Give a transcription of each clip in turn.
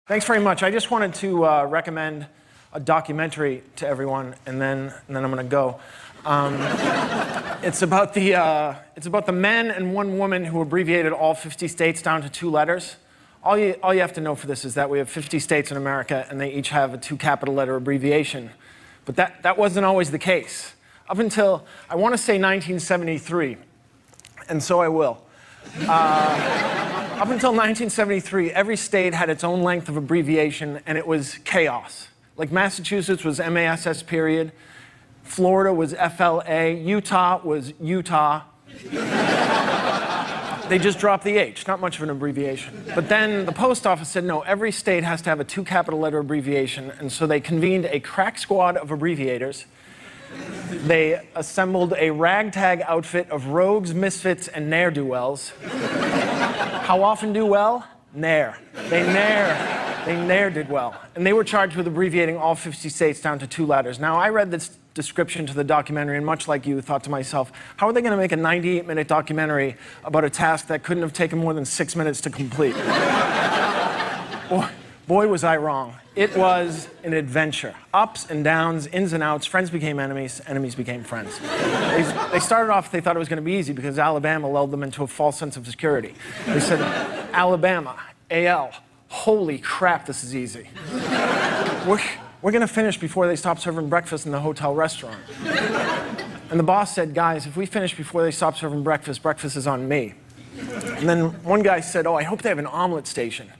Thanks very much. I just wanted to recommend a documentary to everyone, and then I'm going to go. It's about the men and one woman who abbreviated all 50 states down to 2 letters. All you have to know for this is that we have 50 states in America, and they each have a 2-capital letter abbreviation. But that wasn't always the case. Up until, I want to say 1973, and so I will. Up until 1973, every state had its own length of abbreviation, and it was chaos. Like Massachusetts was MASS period, Florida was FLA, Utah was Utah. They just dropped the H, not much of an abbreviation. But then the post office said, no, every state has to have a 2-capital letter abbreviation, and so they convened a crack squad of abbreviators. They assembled a ragtag outfit of rogues, misfits, and ne'er-do-wells. How often do well? Ne'er. They ne'er did well. And they were charged with abbreviating all 50 states down to 2 letters. Now, I read this description to the documentary, and much like you, thought to myself, how are they going to make a 98-minute documentary about a task that couldn't have taken more than 6 minutes to complete? Boy, was I wrong. It was an adventure. Ups and downs, ins and outs, friends became enemies, enemies became friends. They started off, they thought it was going to be easy because Alabama lulled them into a false sense of security. They said, Alabama, AL, holy crap, this is easy. We're going to finish before they stop serving breakfast in the hotel restaurant. And the boss said, guys, if we finish before they stop serving breakfast, breakfast is on me. And then one guy said, oh, I hope they have an omelet station.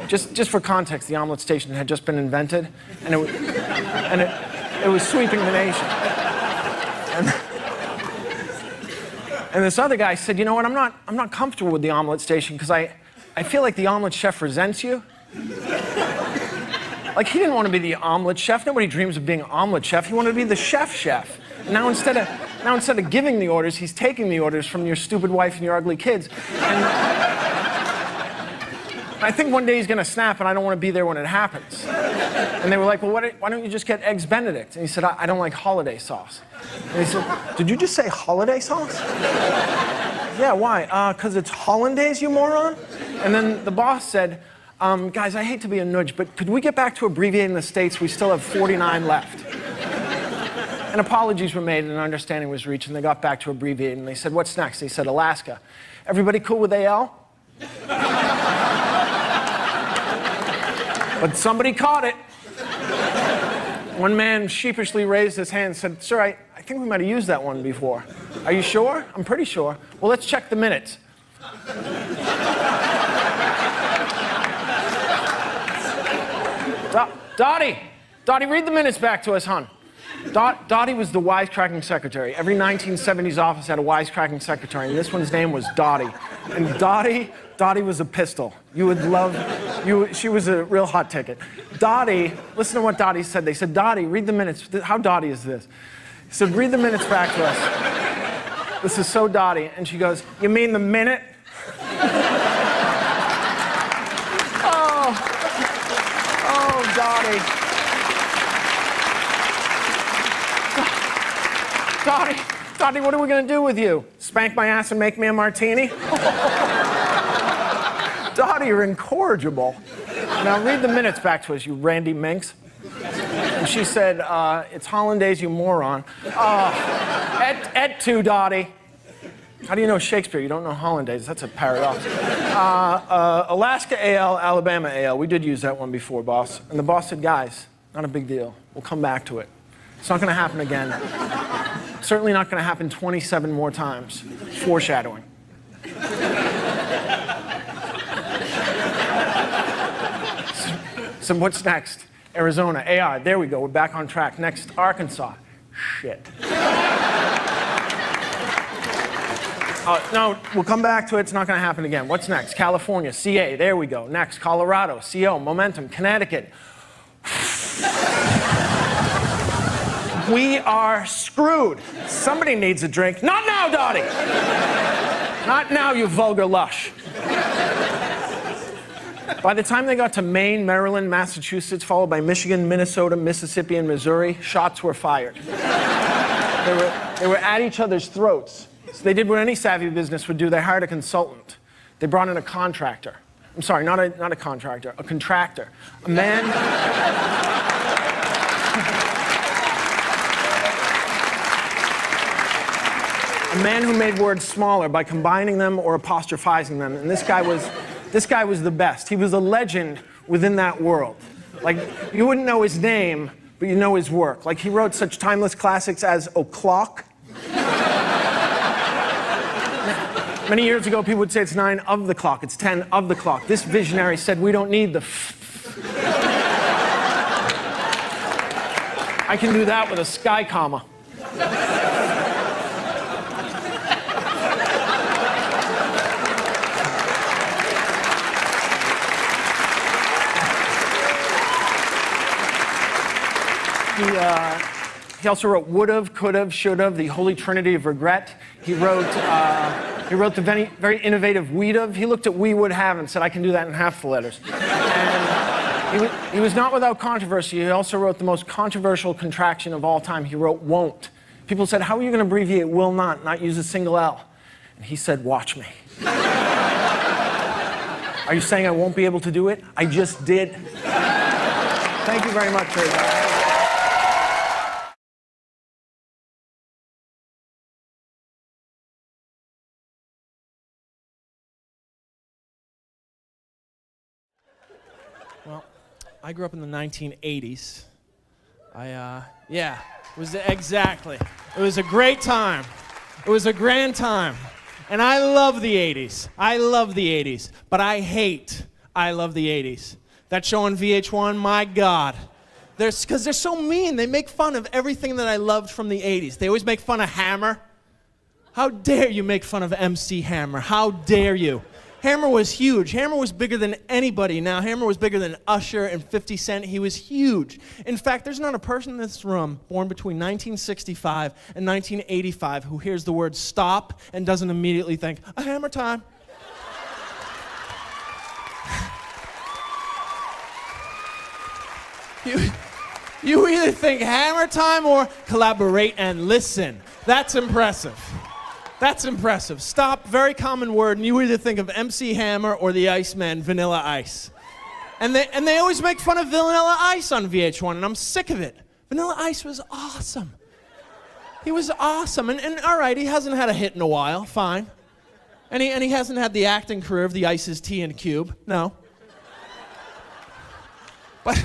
Just for context, the omelet station had just been invented, and it was sweeping the nation. And this other guy said, you know what, I'm not comfortable with the omelet station because I feel like the omelet chef resents you. Like, he didn't want to be the omelet chef. Nobody dreams of being omelet chef. He wanted to be the chef. And now instead of giving the orders, he's taking the orders from your stupid wife and your ugly kids. And I think one day he's going to snap, and I don't want to be there when it happens. And they were like, well, why don't you just get Eggs Benedict? And he said, I don't like holiday sauce. And he said, did you just say holiday sauce? Yeah, why? Because it's hollandaise, you moron? And then the boss said, guys, I hate to be a nudge, but could we get back to abbreviating the states? We still have 49 left. And apologies were made, and an understanding was reached, and they got back to abbreviating. They said, what's next? They said, Alaska. Everybody cool with AL? But somebody caught it. One man sheepishly raised his hand and said, sir, I think we might have used that one before. Are you sure? I'm pretty sure. Well, let's check the minutes. Dottie, read the minutes back to us, hon. Dottie was the wisecracking secretary. Every 1970s office had a wisecracking secretary, and this one's name was Dottie. And Dottie was a pistol. You would love, she was a real hot ticket. Dottie, listen to what Dottie said. They said, Dottie, read the minutes. How Dottie is this? He said, read the minutes back to us. This is so Dottie. And she goes, you mean the minute? Oh, Dottie. Dottie, what are we going to do with you? Spank my ass and make me a martini? Dottie, you're incorrigible. Now read the minutes back to us, you Randy Minks. And she said, it's hollandaise, you moron. Et tu, Dottie. How do you know Shakespeare? You don't know hollandaise. That's a paradox. Alaska AL, Alabama AL. We did use that one before, boss. And the boss said, guys, not a big deal. We'll come back to it. It's not going to happen again. Certainly not going to happen 27 more times. Foreshadowing. So what's next? Arizona, AR. There we go. We're back on track. Next, Arkansas. Shit. No, we'll come back to it. It's not going to happen again. What's next? California, CA. There we go. Next, Colorado, CO. Momentum, Connecticut. We are screwed. Somebody needs a drink. Not now, Dottie. Not now, you vulgar lush. By the time they got to Maine, Maryland, Massachusetts, followed by Michigan, Minnesota, Mississippi, and Missouri, shots were fired. They were at each other's throats. So they did what any savvy business would do. They hired a consultant. They brought in a contractor. I'm sorry, not a contractor, a contractor. A man... A man who made words smaller by combining them or apostrophizing them. And this guy was the best. He was a legend within that world. Like, you wouldn't know his name, but you know his work. Like, he wrote such timeless classics as O'Clock. Many years ago, people would say it's 9 of the clock, it's 10 of the clock. This visionary said, we don't need the I can do that with a sky comma. He also wrote would've, could've, should've, the holy trinity of regret. He wrote the very innovative we'd've. He looked at we would have and said, I can do that in half the letters. And he was not without controversy. He also wrote the most controversial contraction of all time. He wrote won't. People said, how are you going to abbreviate will not use a single L? And he said, watch me. Are you saying I won't be able to do it? I just did. Thank you very much, everybody. Well, I grew up in the 1980s. Exactly. It was a great time. It was a grand time. And I love the 80s. I love the 80s. But I love the 80s. That show on VH1, my God. Because they're so mean. They make fun of everything that I loved from the 80s. They always make fun of Hammer. How dare you make fun of MC Hammer? How dare you? Hammer was huge. Hammer was bigger than anybody. Now, Hammer was bigger than Usher and 50 Cent. He was huge. In fact, there's not a person in this room born between 1965 and 1985 who hears the word stop and doesn't immediately think, a Hammer time. You either think Hammer time or collaborate and listen. That's impressive. That's impressive. Stop, very common word, and you either think of MC Hammer or the Iceman, Vanilla Ice. And they always make fun of Vanilla Ice on VH1, and I'm sick of it. Vanilla Ice was awesome. He was awesome, and all right, he hasn't had a hit in a while, fine. And he hasn't had the acting career of the Ice's Tea and Cube, no. But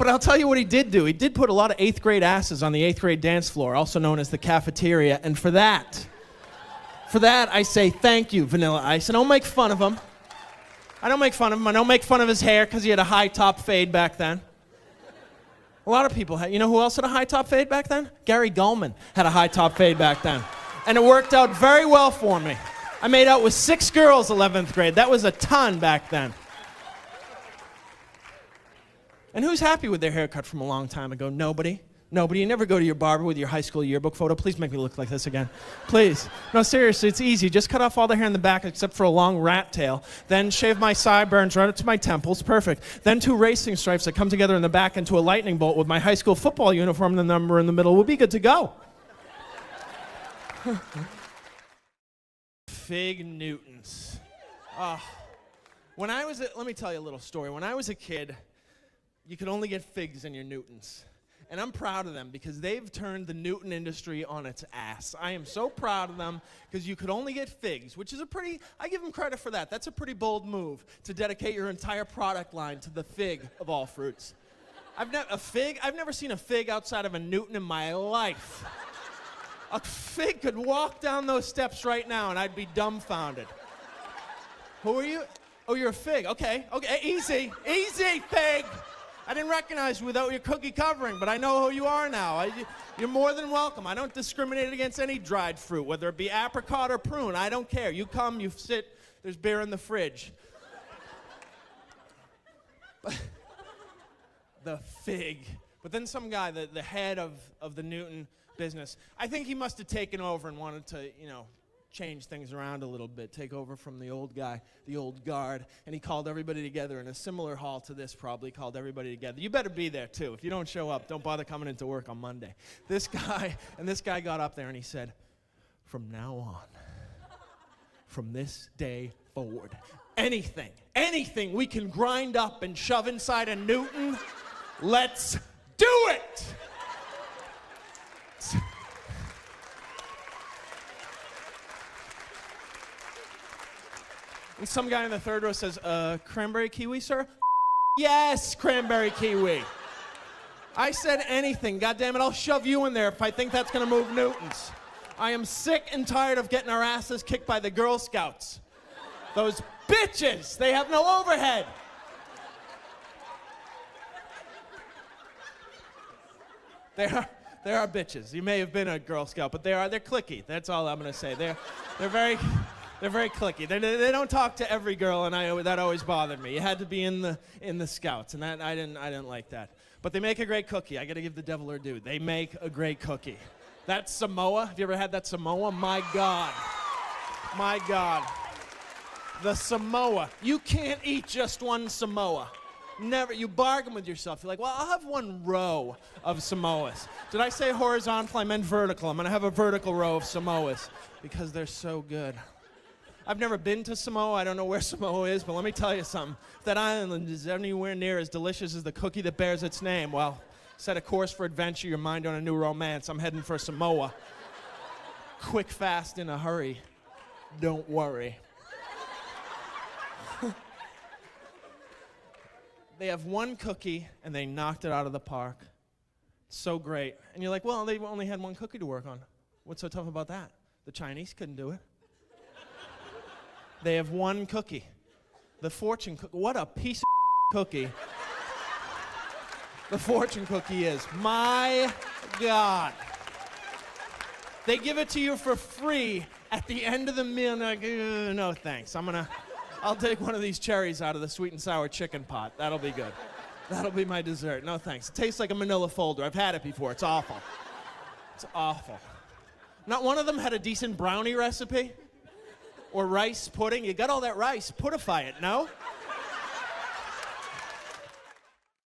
I'll tell you what he did do. He did put a lot of 8th grade asses on the 8th grade dance floor, also known as the cafeteria, and for that, I say thank you, Vanilla Ice. And I don't make fun of him. I don't make fun of his hair because he had a high top fade back then. A lot of people had. You know who else had a high top fade back then? Gary Gulman had a high top fade back then. And it worked out very well for me. I made out with 6 girls 11th grade. That was a ton back then. And who's happy with their haircut from a long time ago? Nobody. Nobody. You never go to your barber with your high school yearbook photo. Please make me look like this again. Please. No, seriously, it's easy. Just cut off all the hair in the back except for a long rat tail. Then shave my sideburns right up to my temples. Perfect. Then 2 racing stripes that come together in the back into a lightning bolt with my high school football uniform and the number in the middle. We'll be good to go. Fig Newtons. Oh. Let me tell you a little story. When I was a kid, you could only get figs in your Newtons. And I'm proud of them because they've turned the Newton industry on its ass. I am so proud of them because you could only get figs, which is I give them credit for that. That's a pretty bold move to dedicate your entire product line to the fig of all fruits. I've never seen a fig outside of a Newton in my life. A fig could walk down those steps right now and I'd be dumbfounded. Who are you? Oh, you're a fig. Okay, easy, fig. I didn't recognize you without your cookie covering, but I know who you are now. You're more than welcome. I don't discriminate against any dried fruit, whether it be apricot or prune. I don't care. You come, you sit, there's beer in the fridge. But the fig. But then some guy, the head of the Newton business, I think he must have taken over and wanted to, change things around a little bit, take over from the old guy, the old guard, and he called everybody together in a similar hall to this, probably called everybody together. You better be there too. If you don't show up, don't bother coming into work on Monday. This guy got up there and he said, from now on, from this day forward, anything we can grind up and shove inside a Newton, let's do it! And some guy in the third row says, cranberry kiwi, sir? Yes, cranberry kiwi. I said anything. God damn it, I'll shove you in there if I think that's gonna move Newtons. I am sick and tired of getting our asses kicked by the Girl Scouts. Those bitches, they have no overhead. They are bitches. You may have been a Girl Scout, but they're cliquey. That's all I'm gonna say. They're very cliquey. They don't talk to every girl, and that always bothered me. You had to be in the Scouts, and that I didn't like that. But they make a great cookie. I gotta give the devil her due. They make a great cookie. That Samoa. Have you ever had that Samoa? My God. The Samoa. You can't eat just one Samoa. Never. You bargain with yourself. You're like, well, I'll have one row of Samoas. Did I say horizontal? I meant vertical. I'm gonna have a vertical row of Samoas because they're so good. I've never been to Samoa. I don't know where Samoa is, but let me tell you something. If that island is anywhere near as delicious as the cookie that bears its name, well, set a course for adventure, your mind on a new romance. I'm heading for Samoa. Quick, fast, in a hurry. Don't worry. They have one cookie, and they knocked it out of the park. So great. And you're like, well, they only had one cookie to work on. What's so tough about that? The Chinese couldn't do it. They have one cookie. The fortune cookie. What a piece of cookie. The fortune cookie is. My God. They give it to you for free at the end of the meal, and like, no thanks. I'll take one of these cherries out of the sweet and sour chicken pot. That'll be good. That'll be my dessert. No thanks. It tastes like a manila folder. I've had it before. It's awful. It's awful. Not one of them had a decent brownie recipe? Or rice pudding? You got all that rice. Puddify it, no?